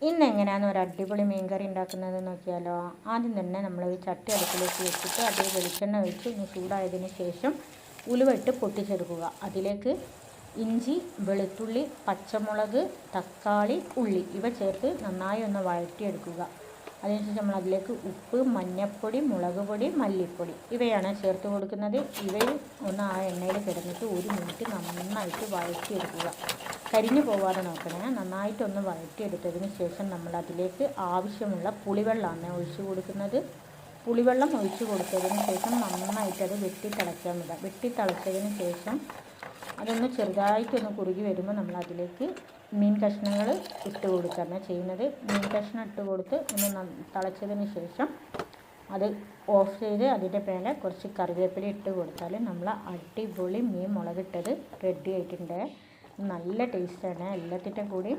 ഇന്ന് എങ്ങനെയാണ് ഒരു അടിപൊളി മീൻ കറി ഉണ്ടാക്കുന്നത് നോക്കിയാലോ. ആദ്യം തന്നെ നമ്മൾ ഒരു ചട്ടി അടുപ്പിലേക്ക് വെച്ചിട്ട് അതിൽ വെളിച്ചെണ്ണ ഒഴിച്ച് ഒന്ന് ചൂടായതിന് ശേഷം ഉലുവ ഇട്ട് പൊട്ടിച്ചെടുക്കുക. അതിലേക്ക് ഇഞ്ചി, വെളുത്തുള്ളി, പച്ചമുളക്, തക്കാളി, ഉള്ളി ഇവ ചേർത്ത് നന്നായി ഒന്ന് വഴറ്റിയെടുക്കുക. അതിനുശേഷം നമ്മൾ അതിലേക്ക് ഉപ്പ്, മഞ്ഞൾപ്പൊടി, മുളക് പൊടി, മല്ലിപ്പൊടി ഇവയാണ് ചേർത്ത് കൊടുക്കുന്നത്. ഇവയിൽ ഒന്ന് ആ എണ്ണയിൽ കിടന്നിട്ട് 1 മിനിറ്റ് നന്നായിട്ട് വഴറ്റിയെടുക്കുക. കരിഞ്ഞു പോകാതെ നോക്കണേ. നന്നായിട്ടൊന്ന് വഴറ്റിയെടുത്തതിന് ശേഷം നമ്മൾ അതിലേക്ക് ആവശ്യമുള്ള പുളിവെള്ളമാണ് ഒഴിച്ച് കൊടുക്കുന്നത്. പുളിവെള്ളം ഒഴിച്ച് കൊടുത്തതിന് ശേഷം നന്നായിട്ടത് വെട്ടിത്തിളയ്ക്കാൻ വിടുക. വെട്ടിത്തിളച്ചതിന് ശേഷം അതൊന്ന് ചെറുതായിട്ടൊന്ന് കുറുകി വരുമ്പോൾ നമ്മൾ അതിലേക്ക് മീൻ കഷ്ണങ്ങൾ ഇട്ട് കൊടുക്കുകയാണ് ചെയ്യുന്നത്. മീൻ കഷ്ണം ഇട്ട് കൊടുത്ത് ഒന്ന് തിളച്ചതിന് ശേഷം അത് ഓഫ് ചെയ്ത് അതിൻ്റെ മേലെ കുറച്ച് കറിവേപ്പില ഇട്ട് കൊടുത്താൽ നമ്മൾ അടിപൊളി മീൻ മുളകിട്ടത് റെഡി ആയിട്ടുണ്ട്. നല്ല ടേസ്റ്റാണ് എല്ലാത്തിൻ്റെ കൂടി.